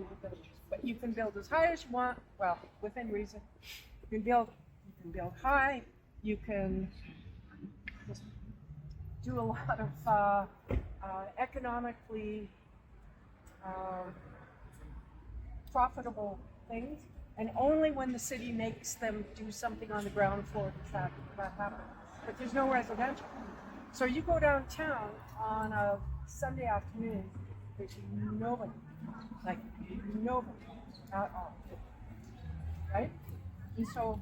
in the buildings. But you can build as high as you want, well, within reason. You can build high, you can just do a lot of economically profitable things, and only when the city makes them do something on the ground floor does that happen. But there's no residential. So you go downtown on a Sunday afternoon, there's nobody, like nobody at all, right? And so,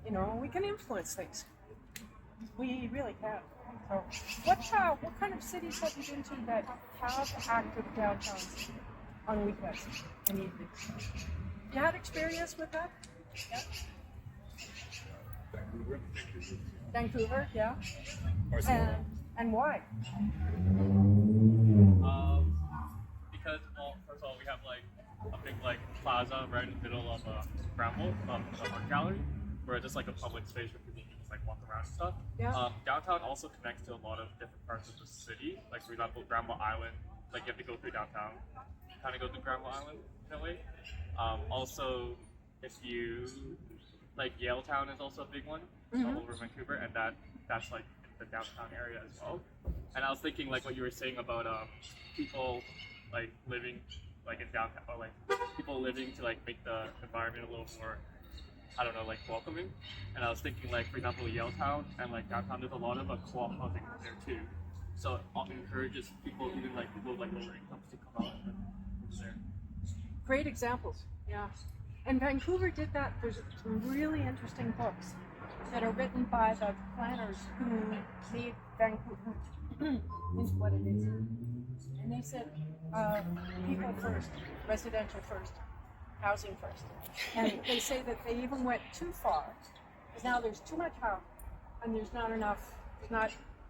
you know, we can influence things. We really can. So, what kind of cities have you been to that have active downtowns on weekends and evenings? You had experience with that? Yeah. Vancouver, yeah. And why? Because, well, first of all, we have like a big like plaza right in the middle of Bramble, the art gallery, where it's just like a public space where people can just like walk around and stuff. Yeah. Downtown also connects to a lot of different parts of the city. Like for example, Granville Island. Like you have to go through downtown, kind of go through Granville Island in a way. Also, if you like Yaletown is also a big one all over Vancouver, and that's like the downtown area as well. And I was thinking like what you were saying about people like living like in downtown, or like people living to like make the environment a little more, I don't know, like welcoming. And I was thinking like for example Yaletown and like downtown, there's a lot of co-op housing there too. So it encourages people, even like people with like lower incomes, to come out and live there. Great examples, yeah. And Vancouver did that. There's some really interesting books that are written by the planners who made Vancouver into what it is. And they said, people first, residential first, housing first. And they say that they even went too far, because now there's too much housing, and there's not enough,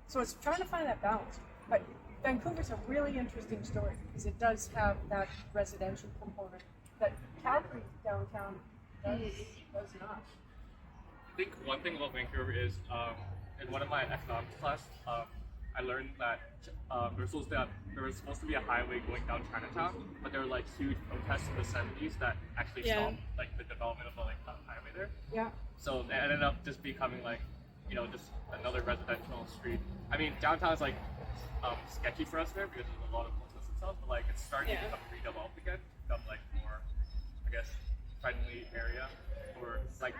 so it's trying to find that balance. But Vancouver's a really interesting story, because it does have that residential component that Calgary downtown does not. I think one thing about Vancouver is, in one of my economics class, I learned that there was supposed to be a highway going down Chinatown, but there were like huge protests in the 70s that actually stopped like the development of like that highway there. Yeah. So it ended up just becoming like, you know, just another residential street. I mean, downtown is like sketchy for us there because there's a lot of protests and stuff, but like it's starting to become redeveloped again, become like more, I guess, friendly area, or like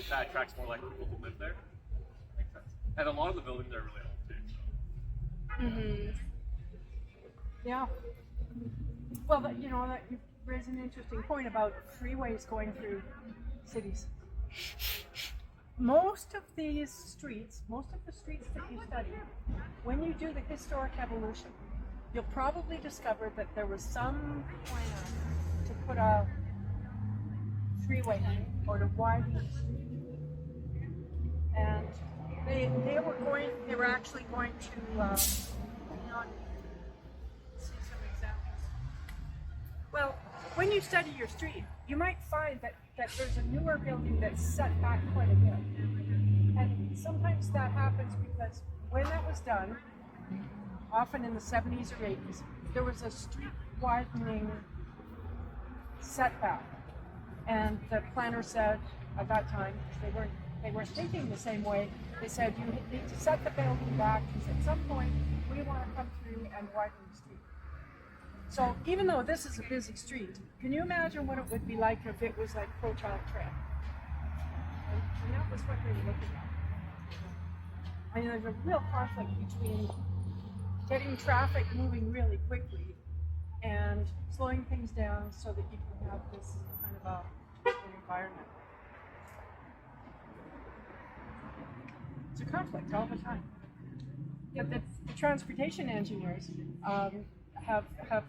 that attracts more like people who live there. Makes sense. And a lot of the buildings are really old too. So. Yeah. Well, you know, that you raise an interesting point about freeways going through cities. Most of the streets that you study, when you do the historic evolution, you'll probably discover that there was some plan to put a freeway in or to widen the street. And they were actually going to see some examples. Well, when you study your street, you might find that there's a newer building that's set back quite a bit. And sometimes that happens because when that was done, often in the 70s or 80s, there was a street widening setback. And the planner said at that time, they weren't thinking the same way, they said you need to set the building back, because at some point we want to come through and widen the street. So even though this is a busy street, can you imagine what it would be like if it was like Proton Trail? And that was what they were looking at. I mean, there's a real conflict between getting traffic moving really quickly and slowing things down so that you can have this kind of an environment. It's a conflict all the time. Yeah, the transportation engineers have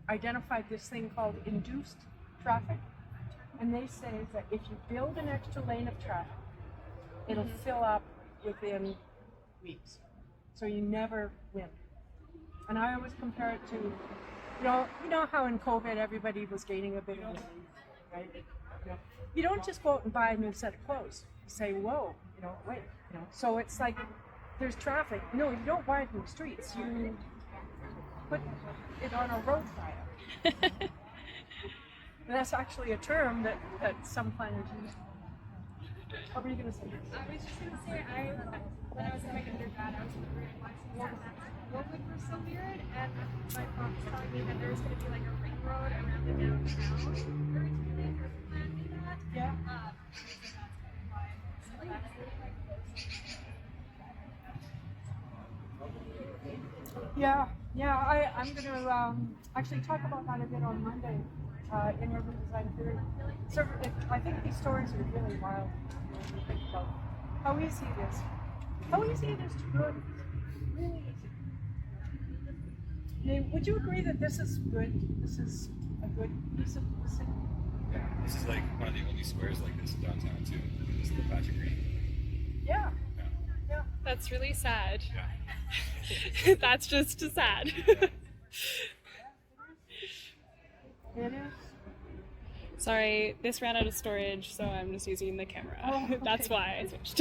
identified this thing called induced traffic, and they say that if you build an extra lane of traffic, it'll fill up within weeks. So you never win. And I always compare it to, you know how in COVID everybody was gaining a bit of weight, right? You don't just go out and buy a new set of clothes. You say, whoa, wait, So it's like there's traffic. No, you don't widen the streets. You put it on a road fire. And that's actually a term that some planners use. What were you going to say? I was just gonna say, when I was in my undergrad, I was in the room watching that Woodwood were so weird, and my mom was telling me that there was gonna be like a ring road around the downtown originally for planning that. Yeah. So that's kind of why. So that's really like close. Yeah. I'm going to actually talk about that a bit on Monday in Urban Design Theory. So I think these stories are really wild when you think about how easy it is. How easy it is to grow. Really easy. I mean, would you agree that this is good? This is a good piece of the city? Yeah, this is like one of the only squares like this in downtown too. This is the patch of green. Yeah. Yeah. That's really sad. Yeah. That's just sad. It is. Sorry, this ran out of storage, so I'm just using the camera. Oh, okay. That's why I switched.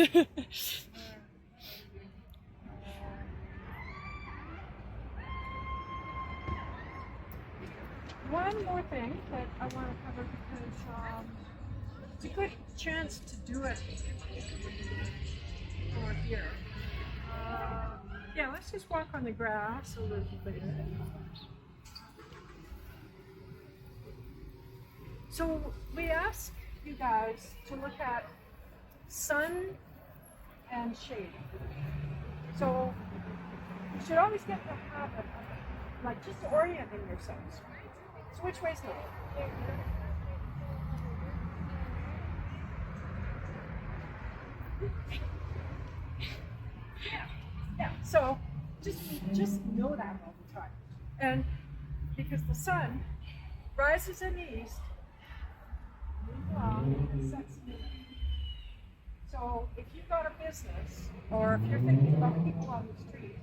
One more thing that I want to cover because it's a good chance to do it over here. Yeah, let's just walk on the grass a little bit. So we asked you guys to look at sun and shade. So you should always get the habit of like just orienting yourselves. So which way's north? Yeah. So just know that all the time. And because the sun rises in the east, moves along, and sets in the west. So if you've got a business, or if you're thinking about people on the street,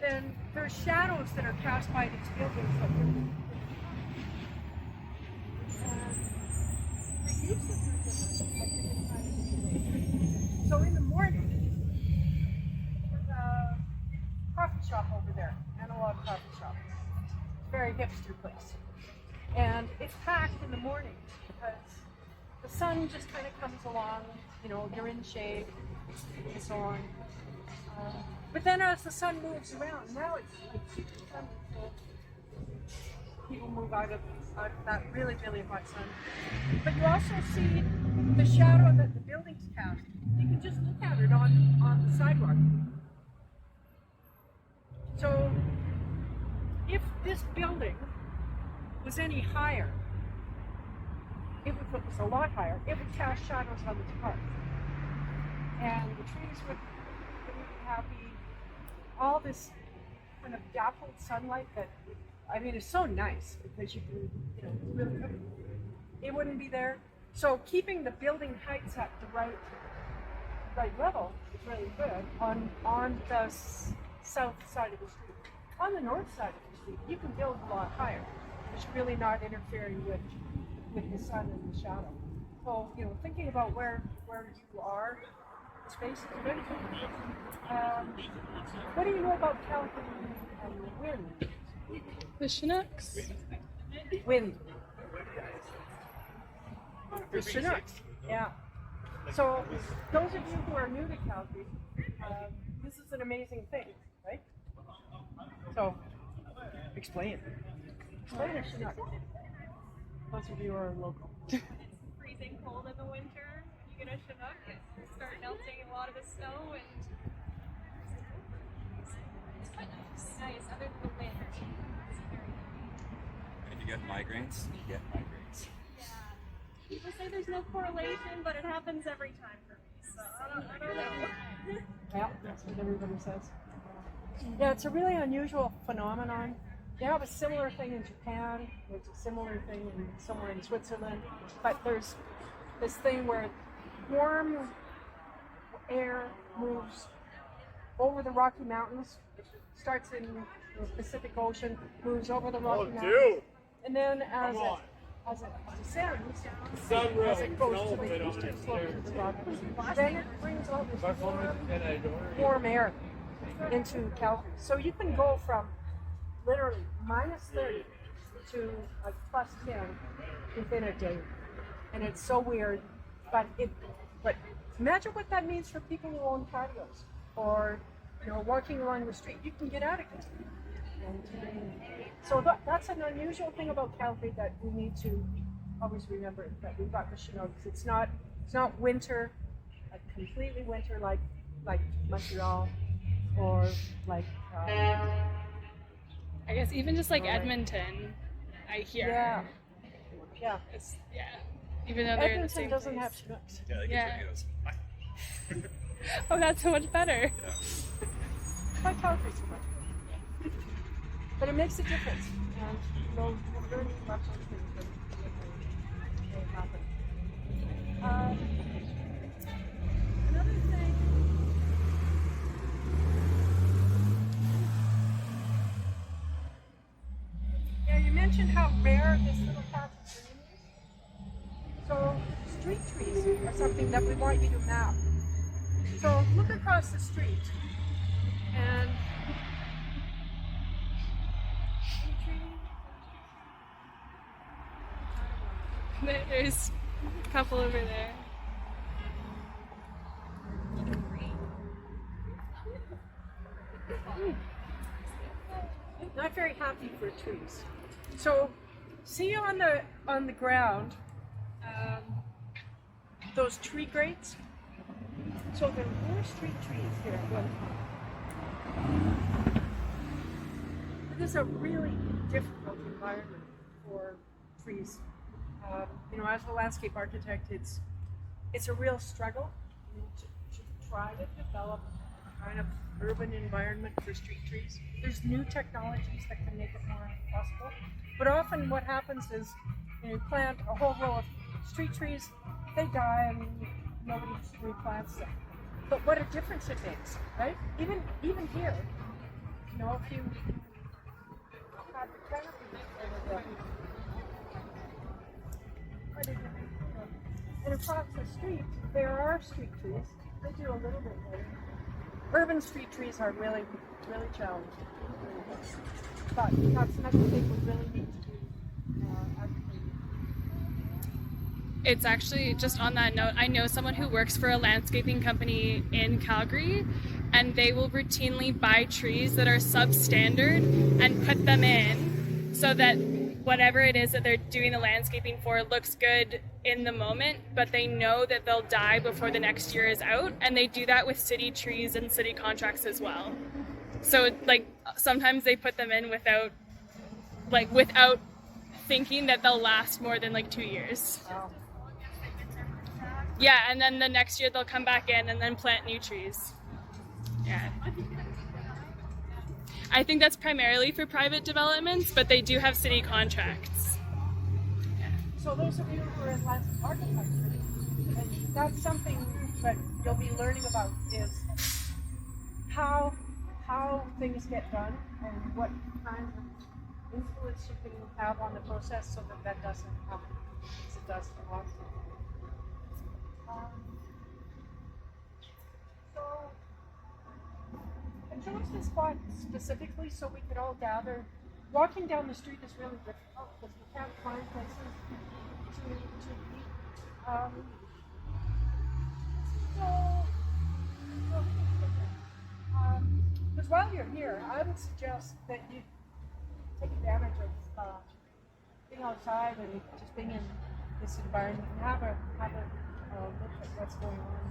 then there's shadows that are cast by these buildings that you're the use of your business at different times of the day. So in the morning, there's a coffee shop over there, Analog Coffee Shop. It's a very hipster place. And it's packed in the morning because the sun just kind of comes along, you know, you're in shade and so on. But then as the sun moves around, now it's super sunny, so people move out of that really, really hot sun. But you also see the shadow that the buildings cast. You can just look at it on the sidewalk. So if this building was any higher, if it was a lot higher, it would cast shadows on the park. And the trees would be happy. All this kind of dappled sunlight that, I mean, it's so nice because you can, you know, it's really good. It wouldn't be there. So keeping the building heights at the right level is really good on the south side of the street. On the north side of the street, you can build a lot higher. It's really not interfering with the sun and the shadow. So, you know, thinking about where you are, the space is good. What do you know about Calgary and wind? The Chinooks. Wind. The Chinooks, yeah. So, those of you who are new to Calgary, this is an amazing thing, right? So, explain. Explain a Chinook. Those of you who are local. It's freezing cold in the winter. You get a Chinook, it start melting a lot of the snow, and it's quite nice. Other than the wind, it's very nice. And if you get migraines, you get migraines. Yeah. People say there's no correlation, but it happens every time for me. So I don't know. Yeah, that's what everybody says. Yeah, it's a really unusual phenomenon. They have a similar thing in Japan. There's a similar thing somewhere in Switzerland. But there's this thing where warm air moves over the Rocky Mountains. It starts in the Pacific Ocean, moves over the Rocky Mountains. And then as it descends, as it goes to the eastern slope of the Rockies, then it brings all this warm air into Calgary. So you can go from literally minus 30 to like +10 within a day, and it's so weird. But imagine what that means for people who own patios or walking along the street. You can get out of it. And so that's an unusual thing about Calgary that we need to always remember, that we've got the Chinooks. It's not winter, like completely winter like Montreal or like I guess even just like Right. Edmonton, I hear. yeah. Yeah. Even though they're in the Edmonton same doesn't place. have Chinooks. Yeah, they Yeah. get tornadoes. Oh, that's so much better. Yeah. Like Calgary so much. But it makes a difference, and we'll learn about those things when they happen. Another thing. Yeah, you mentioned how rare this little patch of green is. So street trees are something that we want you to map. So look across the street and There's a couple over there. not very happy for trees. So see on the ground those tree grates? So there were street trees here at one time. This is a really difficult environment for trees. As a landscape architect, it's a real struggle to try to develop a kind of urban environment for street trees. There's new technologies that can make it more possible. But often what happens is you plant a whole row of street trees, they die and nobody replants them. But what a difference it makes, right? Even here, if you have the canopy and across the street, there are street trees. They do a little bit better. Urban street trees are really, really challenging. But that's another thing we really need to do. It's actually, just on that note, I know someone who works for a landscaping company in Calgary, and they will routinely buy trees that are substandard and put them in so that whatever it is that they're doing the landscaping for looks good in the moment, but they know that they'll die before the next year is out, and they do that with city trees and city contracts as well. So like sometimes they put them in without thinking that they'll last more than like 2 years. Wow. Yeah, and then the next year they'll come back in and then plant new trees. Yeah. I think that's primarily for private developments, but they do have city contracts. So those of you who are in landscape architecture, and that's something that you'll be learning about is how things get done and what kind of influence you can have on the process so that doesn't happen as it does so often. So I chose this spot specifically so we could all gather. Walking down the street is really difficult because we can't find places to eat. Because while you're here, I would suggest that you take advantage of being outside and just being in this environment and have a look at what's going on.